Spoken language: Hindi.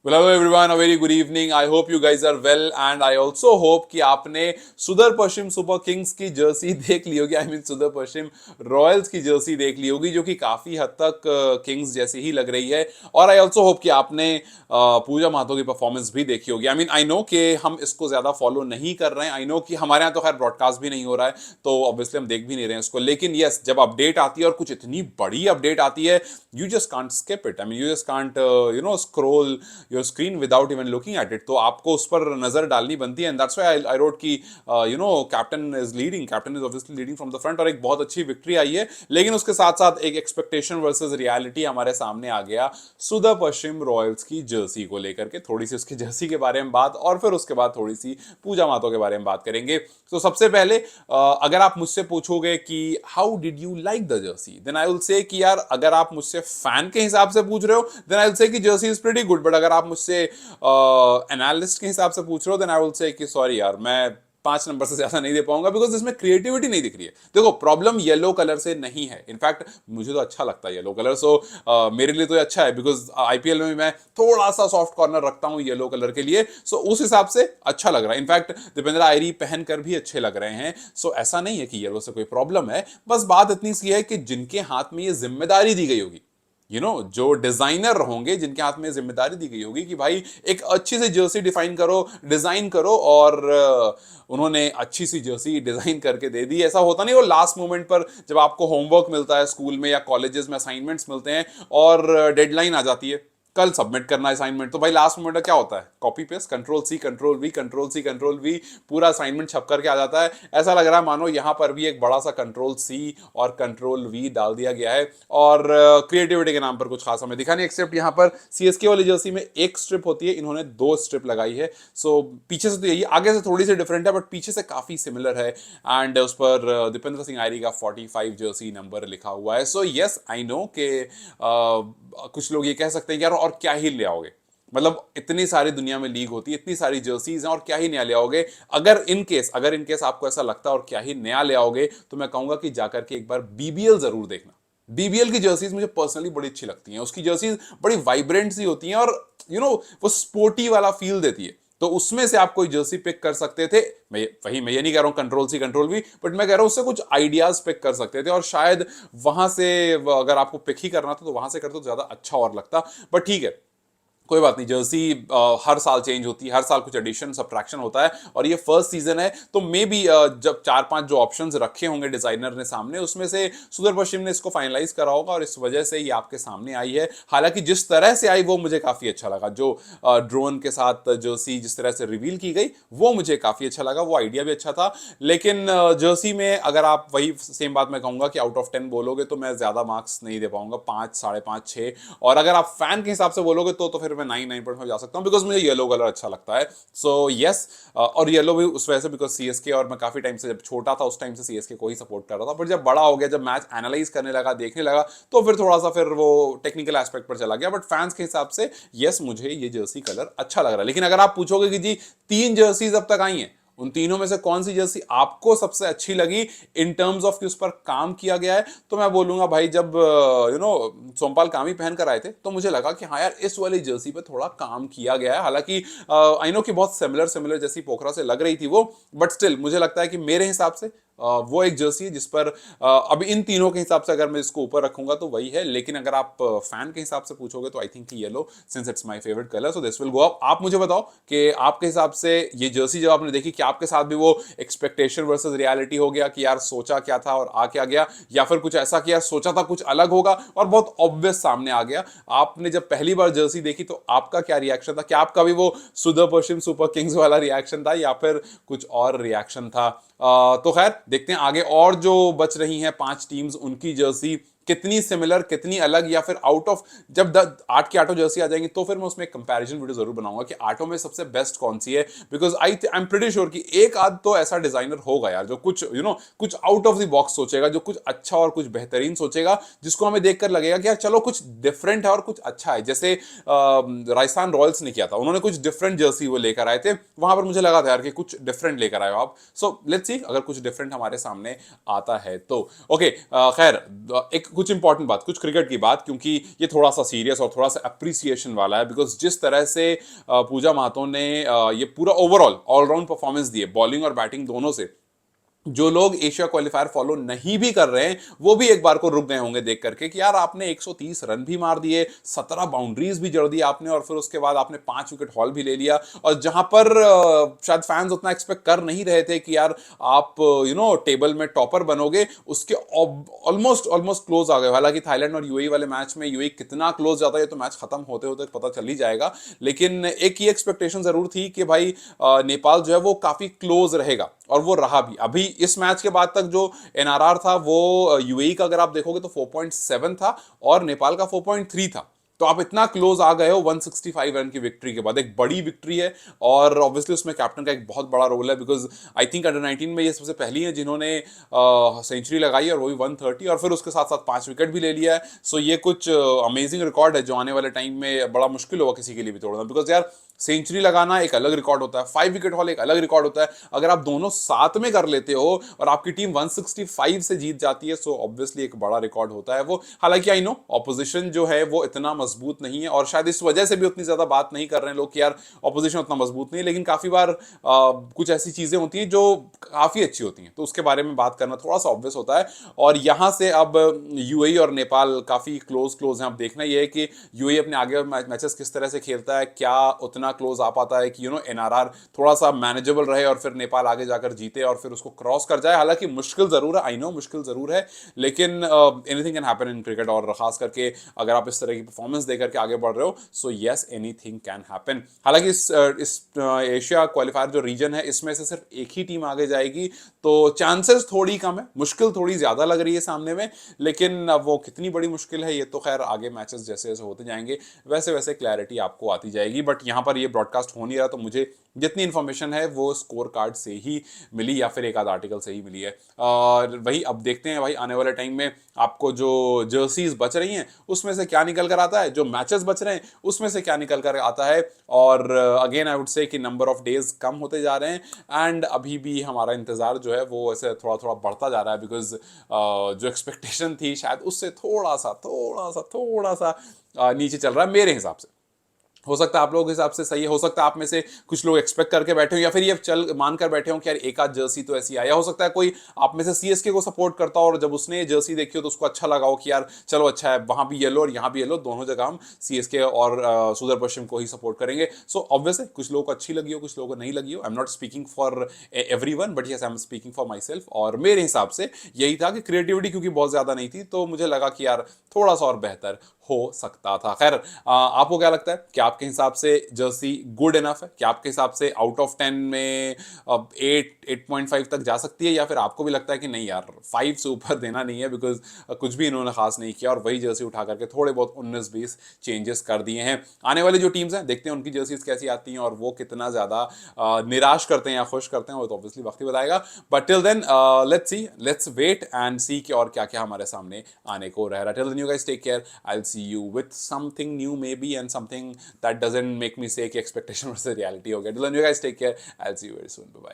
Well, hello everyone, a very good evening. I hope you guys are well and I also hope कि आपने सुदर पश्चिम सुपर किंग्स की जर्सी देख ली होगी। सुदर पश्चिम रॉयल्स की जर्सी देख ली होगी जो कि काफी हद तक किंग्स जैसी ही लग रही है। और आई ऑल्सो होप कि आपने पूजा महतो की परफॉर्मेंस भी देखी होगी। आई नो कि हम इसको ज्यादा फॉलो नहीं कर रहे हैं। आई नो कि हमारे यहाँ तो खैर ब्रॉडकास्ट भी नहीं हो रहा है, तो ऑब्वियसली हम देख भी नहीं रहे हैं इसको। लेकिन यस, जब अपडेट आती है और कुछ इतनी बड़ी अपडेट आती है, you just can't skip it. You just can't scroll your screen without even looking at it. तो आपको उस पर नजर डालनी बनती है। And that's why I wrote कि captain is leading, captain is obviously leading from the front और एक बहुत अच्छी विक्ट्री आई है। लेकिन उसके साथ साथ एक एक्सपेक्टेशन वर्सेस रियलिटी हमारे सामने आ गया सुदर पश्चिम रॉयल्स की जर्सी को लेकर के। थोड़ी सी उसकी जर्सी के बारे में बात और फिर उसके बाद थोड़ी सी पूजा मातो के बारे में बात करेंगे। तो सबसे पहले अगर आप मुझसे पूछोगे कि how did you like the jersey, then I will say कि यार, अगर आप मुझसे फैन के हिसाब से पूछ रहे हो देन आई विल से कि Jersey is pretty good. But अगर आप मुझसे एनालिस्ट के हिसाब से पूछ रहे हो देन आई विल से कि सॉरी यार, मैं 5 नंबर से ज्यादा नहीं दे पाऊंगा बिकॉज इसमें क्रिएटिविटी नहीं दिख रही है। देखो, प्रॉब्लम येलो कलर से नहीं है। इनफैक्ट मुझे तो अच्छा लगता है येलो कलर, सो मेरे लिए तो ये अच्छा है बिकॉज आईपीएल में मैं थोड़ा सा सॉफ्ट कॉर्नर रखता हूं येलो कलर के लिए। सो उस हिसाब से अच्छा लग रहा है। इनफैक्ट दीपेंद्र आयरी पहनकर भी अच्छे लग रहे हैं। सो ऐसा नहीं है कि येलो से कोई प्रॉब्लम है। बस बात इतनी सी है कि जिनके हाथ में ये जिम्मेदारी दी गई होगी, जो डिजाइनर होंगे, जिनके हाथ में जिम्मेदारी दी गई होगी कि भाई एक अच्छी सी जर्सी डिफाइन करो, डिजाइन करो, और उन्होंने अच्छी सी जर्सी डिजाइन करके दे दी। ऐसा होता नहीं वो लास्ट मोमेंट पर जब आपको होमवर्क मिलता है स्कूल में या कॉलेजेस में, असाइनमेंट्स मिलते हैं और डेडलाइन आ जाती है, कल सबमिट करना असाइनमेंट, तो भाई लास्ट मोमेंट में क्या होता है, copy paste, control C control V, control C control V, पूरा असाइनमेंट छप करके आ जाता है। ऐसा लग रहा है मानो यहां पर भी एक बड़ा सा कंट्रोल सी और कंट्रोल वी डाल दिया गया है और क्रिएटिविटी के नाम पर कुछ खास हमें दिखा नहीं। एक्सेप्ट यहां पर सीएसके वाली जर्सी में एक स्ट्रिप होती है, इन्होंने 2 स्ट्रिप लगाई है। सो पीछे से तो यही, आगे से थोड़ी सी डिफरेंट है बट पीछे से काफी सिमिलर है। एंड उस पर दीपेंद्र सिंह आयरी का 45 जर्सी नंबर लिखा हुआ है। सो यस, आई नो के कुछ लोग ये कह सकते हैं कि यार और क्या ही ले आओगे, मतलब इतनी सारी दुनिया में लीग होती है, इतनी सारी जर्सीज हैं और क्या ही नया ले आओगे। अगर इन केस आपको ऐसा लगता है और क्या ही नया ले आओगे, तो मैं कहूंगा कि जाकर के एक बार बीबीएल जरूर देखना। बीबीएल की जर्सीज मुझे पर्सनली बड़ी अच्छी लगती हैं। उसकी जर्सीज बड़ी वाइब्रेंट सी होती हैं और वो स्पोर्टी वाला फील देती है। तो उसमें से आप कोई जर्सी पिक कर सकते थे। मैं ये नहीं कह रहा हूं कंट्रोल सी कंट्रोल भी, बट मैं कह रहा हूं उससे कुछ आइडियाज पिक कर सकते थे और शायद वहां से, अगर आपको पिक ही करना था तो वहां से करते तो ज्यादा अच्छा और लगता। बट ठीक है, कोई बात नहीं। जर्सी हर साल चेंज होती है, हर साल कुछ एडिशन सब्ट्रैक्शन होता है और ये फर्स्ट सीजन है, तो मे बी जब 4-5 जो ऑप्शंस रखे होंगे डिजाइनर ने सामने, उसमें से सुदर पश्चिम ने इसको फाइनलाइज करा होगा और इस वजह से ये आपके सामने आई है। हालांकि जिस तरह से आई वो मुझे काफी अच्छा लगा, जो ड्रोन के साथ जर्सी जिस तरह से रिवील की गई वो मुझे काफी अच्छा लगा, वो आइडिया भी अच्छा था। लेकिन जर्सी में अगर आप वही सेम बात मैं कहूंगा कि आउट ऑफ 10 बोलोगे तो मैं ज्यादा मार्क्स नहीं दे पाऊंगा, 5, 5.5, 6। और अगर आप फैन के हिसाब से बोलोगे तो फिर मैं 9.5 जा सकता हूं बिकॉज मुझे येलो कलर अच्छा लगता है। सो यस, और येलो भी उस वजह से बिकॉज सीएसके, और मैं काफी टाइम से, जब छोटा था उस टाइम से सीएसके को ही सपोर्ट कर रहा था, बट जब बड़ा हो गया, जब मैच एनालाइज करने लगा, देखने लगा, तो फिर थोड़ा सा फिर वो टेक्निकल एस्पेक्ट पर चला गया। बट फैंस के हिसाब से यस, मुझे ये जर्सी कलर अच्छा लग रहा है। लेकिन अगर आप पूछोगे कि जी 3 जर्सीज अब तक आई हैं, उन तीनों में से कौन सी जर्सी आपको सबसे अच्छी लगी इन टर्म्स ऑफ कि उस पर काम किया गया है, तो मैं बोलूंगा भाई, जब सोमपाल कामी पहन कर आए थे तो मुझे लगा कि हाँ यार, इस वाली जर्सी पे थोड़ा काम किया गया है। हालांकि आई नो कि बहुत सिमिलर सिमिलर जैसी पोखरा से लग रही थी वो, बट स्टिल मुझे लगता है कि मेरे हिसाब से वो एक जर्सी है जिस पर अब इन तीनों के हिसाब से अगर मैं इसको ऊपर रखूंगा तो वही है। लेकिन अगर आप फैन के हिसाब से पूछोगे तो I think yellow, since it's my favourite colour, so this will go up. आप मुझे बताओ कि आपके हिसाब से ये जर्सी जब आपने देखी, कि आपके साथ भी वो एक्सपेक्टेशन वर्सेस रियलिटी हो गया कि यार सोचा क्या था और आ क्या गया, या फिर कुछ ऐसा किया सोचा था कुछ अलग होगा और बहुत ऑब्वियस सामने आ गया। आपने जब पहली बार जर्सी देखी तो आपका क्या रिएक्शन था? क्या आपका भी वो सुदर पश्चिम सुपर किंग्स वाला रिएक्शन था या फिर कुछ और रिएक्शन था? तो खैर देखते हैं आगे और जो बच रही हैं 5 टीम्स, उनकी जर्सी कितनी सिमिलर, कितनी अलग, या फिर आउट ऑफ, जब 8 की 8 जर्सी आ जाएंगी तो फिर मैं उसमें एक कंपैरिजन वीडियो जरूर बनाऊंगा कि 8 में सबसे बेस्ट कौन सी है। Because I am pretty sure कि एक आध तो ऐसा डिजाइनर होगा यार जो कुछ कुछ आउट ऑफ द बॉक्स सोचेगा, जो कुछ अच्छा और कुछ बेहतरीन सोचेगा, जिसको हमें देखकर लगेगा कि यार चलो कुछ डिफरेंट है और कुछ अच्छा है। जैसे राजस्थान रॉयल्स ने किया था, उन्होंने कुछ डिफरेंट जर्सी वो लेकर आए थे, वहां पर मुझे लगा था यार कि कुछ डिफरेंट लेकर आए हो आप। सो लेट्स सी अगर कुछ डिफरेंट हमारे सामने आता है तो। ओके, खैर एक कुछ इंपॉर्टेंट बात, कुछ क्रिकेट की बात, क्योंकि ये थोड़ा सा सीरियस और थोड़ा सा अप्रिसिएशन वाला है, बिकॉज जिस तरह से पूजा महातो ने ये पूरा ओवरऑल ऑलराउंड परफॉर्मेंस दी है बॉलिंग और बैटिंग दोनों से, जो लोग एशिया क्वालिफायर फॉलो नहीं भी कर रहे हैं वो भी एक बार को रुक गए होंगे देख करके कि यार आपने 130 रन भी मार दिए, 17 बाउंड्रीज भी जड़ दी आपने, और फिर उसके बाद आपने 5 विकेट हॉल भी ले लिया, और जहां पर शायद फैंस उतना एक्सपेक्ट कर नहीं रहे थे कि यार आप टेबल में टॉपर बनोगे, उसके ऑलमोस्ट ऑलमोस्ट क्लोज आ गए। हालांकि थाईलैंड और यूएई वाले मैच में यूएई कितना क्लोज जाता है तो मैच खत्म होते होते पता चल ही जाएगा, लेकिन एक ही एक्सपेक्टेशन जरूर थी कि भाई नेपाल जो है वो काफी क्लोज रहेगा, और वो रहा भी। अभी इस मैच के बाद तक जो एनआरआर था वो यूएई का अगर आप देखोगे तो 4.7 था और नेपाल का 4.3 था, तो आप इतना क्लोज आ गए हो 165 रन की विक्ट्री के बाद, एक बड़ी विक्ट्री है। और ऑब्वियसली उसमें कैप्टन का एक बहुत बड़ा रोल है, बिकॉज आई थिंक अंडर 19 में ये सबसे पहली है जिन्होंने सेंचुरी लगाई, और वो भी 130, और फिर उसके साथ साथ 5 विकेट भी ले लिया है। सो ये कुछ अमेजिंग रिकॉर्ड है जो आने वाले टाइम में बड़ा मुश्किल होगा किसी के लिए भी तोड़ना, बिकॉज यार सेंचुरी लगाना एक अलग रिकॉर्ड होता है, 5 विकेट हॉल एक अलग रिकॉर्ड होता है, अगर आप दोनों साथ में कर लेते हो और आपकी टीम 165 से जीत जाती है, सो ऑब्वियसली एक बड़ा रिकॉर्ड होता है वो। हालांकि आई नो ऑपोजिशन जो है वो इतना मजबूत नहीं है, और शायद इस वजह से भी उतनी ज्यादा बात नहीं कर रहे हैं लोग कि यार ऑपोजिशन उतना मजबूत नहीं है, लेकिन काफी बार कुछ ऐसी चीजें होती हैं जो काफी अच्छी होती हैं, तो उसके बारे में बात करना थोड़ा सा ऑब्वियस होता है। और यहां से अब यूएई और नेपाल काफी क्लोज क्लोज हैं। अब देखना यह है कि यूएई अपने आगे मैचेस किस तरह से खेलता है, क्या उतना क्लोज आ पाता है कि एनआरआर थोड़ा सा मैनेजेबल रहे और फिर नेपाल आगे जाकर जीते और फिर उसको क्रॉस कर जाए। हालांकि मुश्किल जरूर है, आई नो मुश्किल जरूर है, लेकिन anything can happen in cricket, और खास करके अगर आप इस तरह की परफॉर्मेंस देकर के आगे बढ़ रहे हो, so yes anything can happen. हालांकि इस एशिया क्वालिफायर जो रीजन है इसमें से सिर्फ एक ही टीम आगे जाएगी, तो चांसेस थोड़ी कम है, मुश्किल थोड़ी ज्यादा लग रही है सामने में, लेकिन अब वो कितनी बड़ी मुश्किल है ये तो खैर आगे मैचेस जैसे जैसे होते जाएंगे वैसे वैसे क्लैरिटी आपको आती जाएगी। बट यहां पर ये ब्रॉडकास्ट हो नहीं रहा, तो मुझे जितनी इन्फॉर्मेशन है वो स्कोर कार्ड से ही मिली या फिर एक आध आर्टिकल से ही मिली है। और वही अब देखते हैं भाई आने वाले टाइम में आपको जो जर्सीज बच रही हैं उसमें से क्या निकल कर आता है, जो मैचेस बच रहे हैं उसमें से क्या निकल कर आता है। और अगेन आई वुड से कि नंबर ऑफ डेज कम होते जा रहे हैं, एंड अभी भी हमारा इंतजार जो है वो ऐसे थोड़ा थोड़ा बढ़ता जा रहा है, बिकॉज जो एक्सपेक्टेशन थी शायद उससे थोड़ा सा नीचे चल रहा है मेरे हिसाब से। हो सकता है आप लोगों के हिसाब से सही है, हो सकता है आप में से कुछ लोग एक्सपेक्ट करके बैठे हो या फिर ये चल मानकर बैठे हो कि यार एक आध जर्सी तो ऐसी आया, हो सकता है कोई आप में से सीएसके को सपोर्ट करता हो और जब उसने जर्सी देखी हो तो उसको अच्छा लगा हो कि यार चलो अच्छा है, वहां भी येलो और यहाँ भी येलो, दोनों जगह हम सीएसके और सुदर पश्चिम को ही सपोर्ट करेंगे। सो ऑब्वियसली कुछ लोगों को अच्छी लगी हो, कुछ लोगों को नहीं लगी हो। I am not speaking for everyone, but yes I am speaking for my self. और मेरे हिसाब से यही था कि क्रिएटिविटी क्योंकि बहुत ज्यादा नहीं थी, तो मुझे लगा कि यार थोड़ा सा और बेहतर हो सकता था। खैर आपको क्या लगता है कि आपके हिसाब से जर्सी गुड इनफ है? क्या आपके हिसाब से आउट ऑफ 10 में 8.5 तक जा सकती है, या फिर आपको भी लगता है कि नहीं यार 5 से ऊपर देना नहीं है, बिकॉज कुछ भी इन्होंने खास नहीं किया और वही जर्सी उठा करके थोड़े बहुत 19-20 चेंजेस कर दिए हैं। आने वाली जो टीम्स हैं देखते हैं उनकी जर्सीज कैसी आती हैं और वो कितना ज्यादा निराश करते हैं या खुश करते हैं, वो तो ऑब्वियसली वक्त ही बताएगा। But till then let's wait and see कि और क्या क्या हमारे सामने आने को रह रहा है। Till then you guys take care, I'll see you with something new maybe, and something that doesn't make me say कि expectation versus reality हो गया। Till then you guys take care, I'll see you very soon, bye bye।